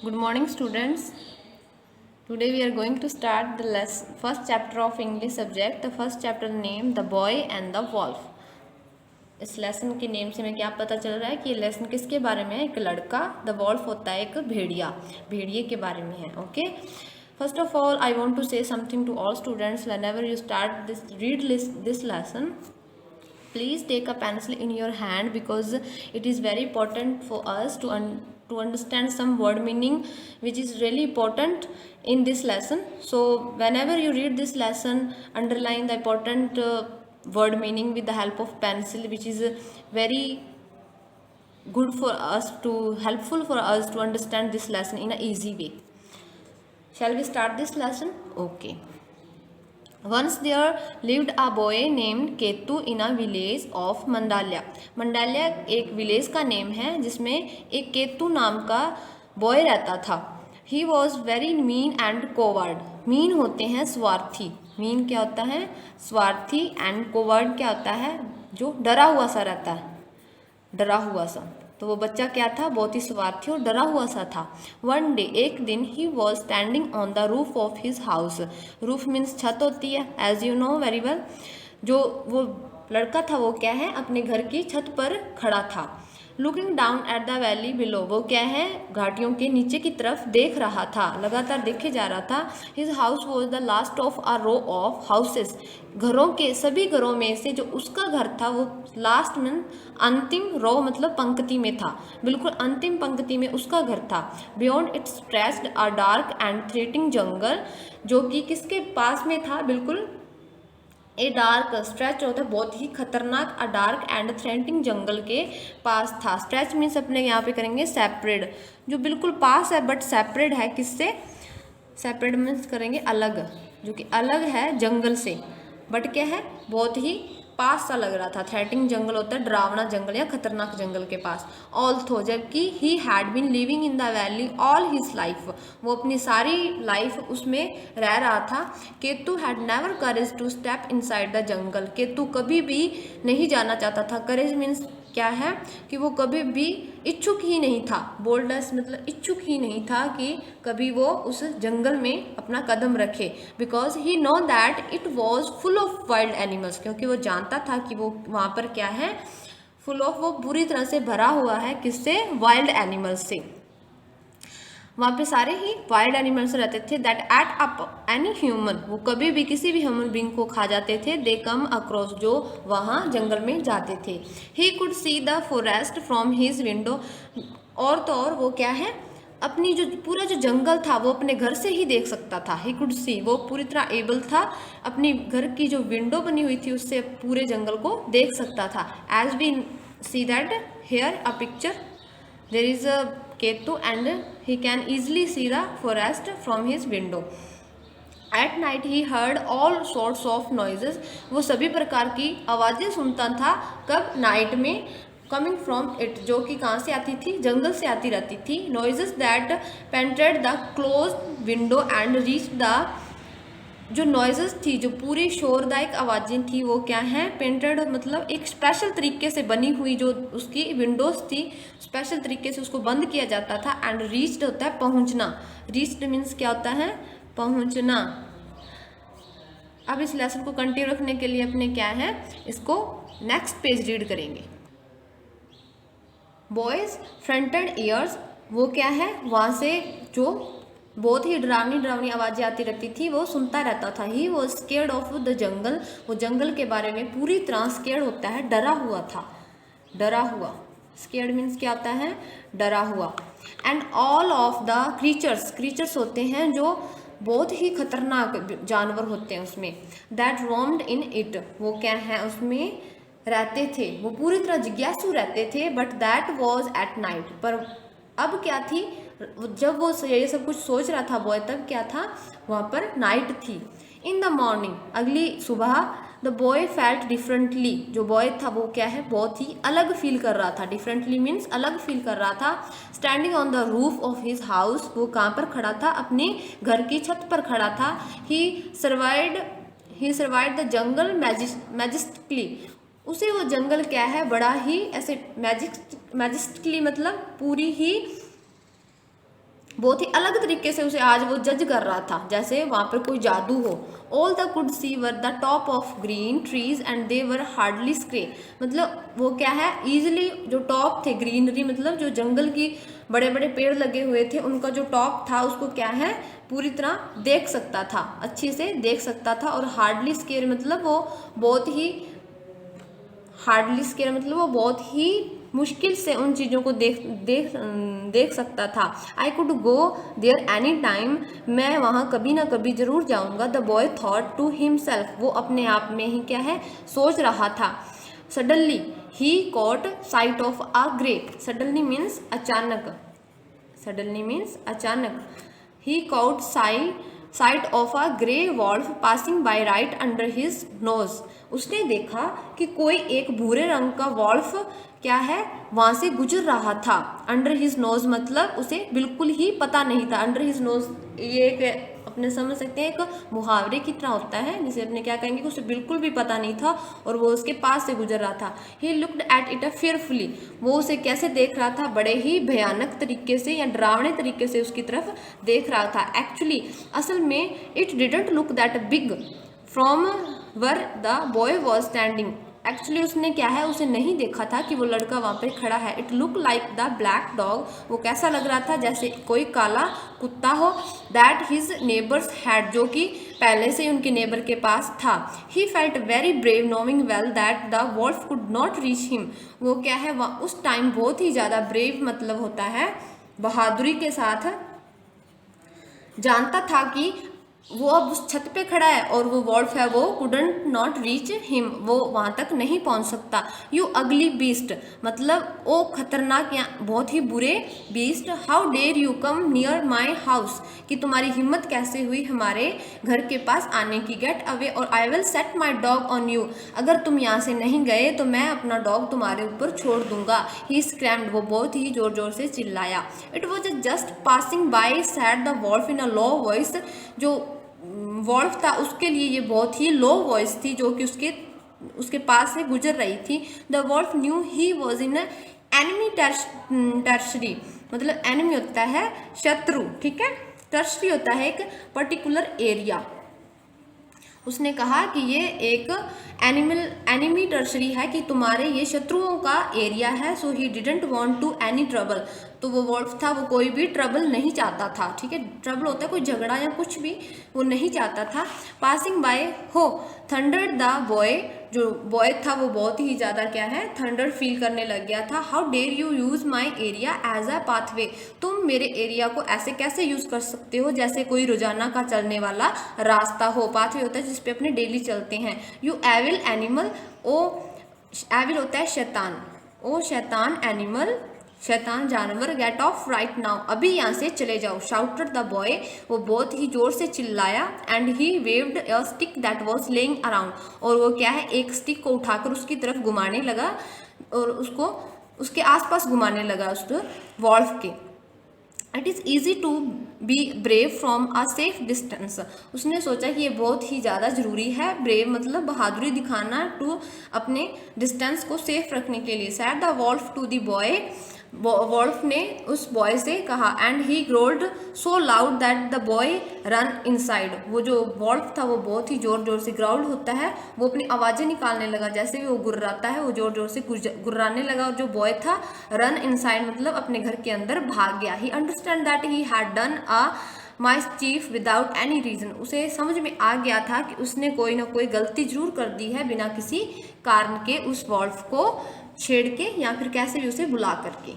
Good morning, students. Today we are going to start the first chapter of English subject. The first chapter name The Boy and the Wolf. इस lesson के name से हमें क्या पता चल रहा है कि ये लेसन किसके बारे में है? एक लड़का, द वॉल्फ होता है एक भेड़िया, भेड़िए के बारे में है. Okay. First of all, I want to say something to all students. Whenever you start this lesson, please take a pencil in your hand because it is very important for us to understand some word meaning which is really important in this lesson. So whenever you read this lesson, underline the important word meaning with the help of pencil, which is very good for us to helpful for us to understand this lesson in an easy way. Shall we start this lesson? Okay. Once there lived a boy named Ketu in a village of मंडाल्या. मंडाल्या एक village का name है जिसमें एक केतु नाम का boy रहता था. He was very mean and coward. Mean होते हैं स्वार्थी. मीन क्या होता है? स्वार्थी. एंड कोवर्ड क्या होता है? जो डरा हुआ सा रहता है, डरा हुआ सा. तो वो बच्चा क्या था? बहुत ही स्वार्थी और डरा हुआ सा था. वन डे, एक दिन, he was standing on the roof of his house. Roof means छत होती है, as you know very well. जो वो लड़का था वो क्या है? अपने घर की छत पर खड़ा था. Looking down at the valley below. वो क्या है? घाटियों के नीचे की तरफ देख रहा था, लगातार देखे जा रहा था. His house was the last of a row of houses. घरों के सभी घरों में से जो उसका घर था वो लास्ट में अंतिम, रो मतलब पंक्ति में था, बिल्कुल अंतिम पंक्ति में उसका घर था. Beyond it stretched a dark and threatening jungle. जो कि किसके पास में था? बिल्कुल ए डार्क, स्ट्रेच होता है बहुत ही खतरनाक, अ डार्क एंड थ्रेटिंग जंगल के पास था. स्ट्रेच मीन्स अपने यहाँ पे करेंगे सेपरेट, जो बिल्कुल पास है बट सेपरेट है. किससे? सेपरेट मीन्स करेंगे अलग, जो कि अलग है जंगल से, बट क्या है? बहुत ही पास सा लग रहा था. थ्रेटिंग जंगल होता है डरावना जंगल या खतरनाक जंगल के पास. ऑल्थो, जबकि he had been living in the valley all his life. वो अपनी सारी लाइफ उसमें रह रहा था. Ketu had never courage to step inside the jungle. Ketu कभी भी नहीं जाना चाहता था. करेज मीन्स क्या है? कि वो कभी भी इच्छुक ही नहीं था. बोल्डनेस मतलब इच्छुक ही नहीं था कि कभी वो उस जंगल में अपना कदम रखे. Because he know that it was full of wild animals. क्योंकि वो जानता था कि वो वहाँ पर क्या है? फुल ऑफ, वो पूरी तरह से भरा हुआ है. किससे? वाइल्ड एनिमल्स से. वहाँ पे सारे ही वाइल्ड एनिमल्स रहते थे. That at up any human. वो कभी भी किसी भी ह्यूमन बींग को खा जाते थे. दे कम अक्रॉस, जो वहाँ जंगल में जाते थे. He could see the forest from his window. और तो और वो क्या है? अपनी जो पूरा जो जंगल था वो अपने घर से ही देख सकता था. ही कुड सी, वो पूरी तरह एबल था, अपनी घर की जो विंडो बनी हुई थी उससे पूरे जंगल को देख सकता था. As we see that here a picture, there is a Ketu and he can easily see the forest from his window. At night he heard all sorts of noises. वो सभी प्रकार की आवाज़ें सुनता था. कब? नाइट में. कमिंग फ्रॉम इट, जो कि कहाँ से आती थी? जंगल से आती रहती थी. Noises that penetrate the close window and reach the, जो नॉइजेस थी, जो पूरी शोरदायक आवाज़ें थी, वो क्या है? पेंटेड मतलब एक स्पेशल तरीके से बनी हुई जो उसकी विंडोज़ थी, स्पेशल तरीके से उसको बंद किया जाता था. एंड रीच्ड होता है पहुंचना. रीच्ड मीन्स क्या होता है? पहुंचना. अब इस लेसन को कंटिन्यू रखने के लिए अपने क्या है? इसको नेक्स्ट पेज रीड करेंगे. Boys fronted years. वो क्या है? वहाँ से जो बहुत ही डरावनी डरावनी आवाज़ें आती रहती थी वो सुनता रहता था. He was scared of the jungle. वो जंगल के बारे में पूरी तरह स्केर्ड होता है, डरा हुआ था. डरा हुआ. स्केर्ड मीन्स क्या होता है? डरा हुआ. And all of the creatures. Creatures होते हैं जो बहुत ही खतरनाक जानवर होते हैं उसमें. That roamed in it. वो क्या है? उसमें रहते थे. वो पूरी तरह जिज्ञासु रहते थे. But that was at night. पर अब क्या थी? जब वो ये सब कुछ सोच रहा था बॉय, तब क्या था? वहाँ पर नाइट थी. इन द मॉर्निंग, अगली सुबह, द बॉय फेल्ट डिफरेंटली. जो बॉय था वो क्या है? बहुत ही अलग फील कर रहा था. डिफरेंटली मीन्स अलग फील कर रहा था. Standing on the roof of his house. वो कहाँ पर खड़ा था? अपने घर की छत पर खड़ा था. He surveyed the jungle majestically. उसे वो जंगल क्या है? बड़ा ही ऐसे मैजिस्टिकली मतलब पूरी ही बहुत ही अलग तरीके से उसे आज वो जज कर रहा था, जैसे वहाँ पर कोई जादू हो। All the could see were the top of green trees and they were hardly scare, मतलब वो क्या है, इजिली जो टॉप थे, ग्रीनरी मतलब जो जंगल की बड़े बड़े पेड़ लगे हुए थे उनका जो टॉप था उसको क्या है, पूरी तरह देख सकता था, अच्छे से देख सकता था। और हार्डली स्केयर मतलब वो बहुत ही, हार्डली स्केयर मतलब वो बहुत ही मुश्किल से उन चीज़ों को देख सकता था। I could go there any time, मैं वहाँ कभी ना कभी जरूर जाऊँगा। The boy thought to himself, वो अपने आप में ही क्या है, सोच रहा था। Suddenly he caught sight of a grey, suddenly means अचानक, सडनली मीन्स अचानक। He caught sight of a grey wolf passing by right under his nose, उसने देखा कि कोई एक भूरे रंग का वॉल्फ क्या है वहां से गुजर रहा था। अंडर हिज नोज मतलब उसे बिल्कुल ही पता नहीं था। अंडर हिज नोज ये एक अपने समझ सकते हैं एक मुहावरे की तरह होता है, जिसे अपने क्या कहेंगे कि उसे बिल्कुल भी पता नहीं था और वो उसके पास से गुजर रहा था। ही लुक्ड एट इट फेयरफुली, वो उसे कैसे देख रहा था, बड़े ही भयानक तरीके से या डरावने तरीके से उसकी तरफ देख रहा था। एक्चुअली असल में it didn't look that big from were the boy was standing, actually उसने क्या है, उसे नहीं देखा था कि वो लड़का वहाँ पे खड़ा है। It look like the black dog, वो कैसा लग रहा था, जैसे कोई काला कुत्ता हो। दैट हिज नेबर्स हैड, जो कि पहले से उनके नेबर के पास था। He felt very brave knowing well that the wolf could not reach him, वो क्या है उस टाइम बहुत ही ज़्यादा ब्रेव मतलब होता है बहादुरी के साथ जानता था कि वो अब उस छत पे खड़ा है और वो वॉल्फ है वो कुडंट नॉट रीच हिम, वो वहाँ तक नहीं पहुँच सकता। यू अगली बीस्ट मतलब ओ खतरनाक या बहुत ही बुरे beast, how dare you come near my house, कि तुम्हारी हिम्मत कैसे हुई हमारे घर के पास आने की। गेट अवे और I will set my dog on you, अगर तुम यहाँ से नहीं गए तो मैं अपना डॉग तुम्हारे ऊपर छोड़ दूंगा। ही स्क्रैम्ड, वो बहुत ही जोर जोर से चिल्लाया। It was just passing by said the wolf in a low voice, जो वॉल्फ था उसके लिए ये बहुत ही लो वॉइस थी जो कि उसके पास से गुजर रही थी। The wolf knew he was in enemy territory, मतलब एनिमी होता है शत्रु, ठीक है, टर्शरी होता है एक पर्टिकुलर एरिया। उसने कहा कि ये एक एनिमी टर्शरी है, कि तुम्हारे ये शत्रुओं का एरिया है। So he didn't want to any trouble, तो वो वॉल्फ था वो कोई भी ट्रबल नहीं चाहता था, ठीक है, ट्रबल होता है कोई झगड़ा या कुछ भी, वो नहीं चाहता था। पासिंग बाय हो थंडर्ड द बॉय, जो बॉय था वो बहुत ही ज़्यादा क्या है थंडर फील करने लग गया था। How dare you use my area as a pathway, तुम मेरे एरिया को ऐसे कैसे यूज़ कर सकते हो जैसे कोई रोजाना का चलने वाला रास्ता हो। पाथवे होता है जिसपे अपने डेली चलते हैं। यू एविल एनिमल, ओ एविल होता है शैतान, ओ शैतान एनिमल, शैतान जानवर, गेट ऑफ राइट नाउ, अभी यहाँ से चले जाओ। शाउटेड द बॉय, वो बहुत ही जोर से चिल्लाया। And he waived a stick that was laying around, और वो क्या है एक स्टिक को उठाकर उसकी तरफ घुमाने लगा और उसको उसके आसपास घुमाने लगा उस वॉल्फ के। It is easy to be brave from a safe distance, उसने सोचा कि ये बहुत ही ज़्यादा ज़रूरी है, ब्रेव मतलब बहादुरी दिखाना, टू अपने डिस्टेंस को सेफ रखने के लिए। Said the wolf to the boy, wolf ने उस बॉय से कहा। And he growled so loud that the boy run inside, वो जो वॉल्फ था वो बहुत ही जोर जोर से ग्राउल्ड होता है, वो अपनी आवाज़ें निकालने लगा, जैसे भी वो गुर्राता है वो जोर जोर से गुर्राने लगा। और जो बॉय था रन इनसाइड मतलब अपने घर के अंदर भाग गया। ही understand that he had done a my chief without any reason, उसे समझ में आ गया था कि उसने कोई ना कोई गलती जरूर कर दी है बिना किसी कारण के, उस वॉल्फ को छेड़ के या फिर कैसे भी उसे बुला करके।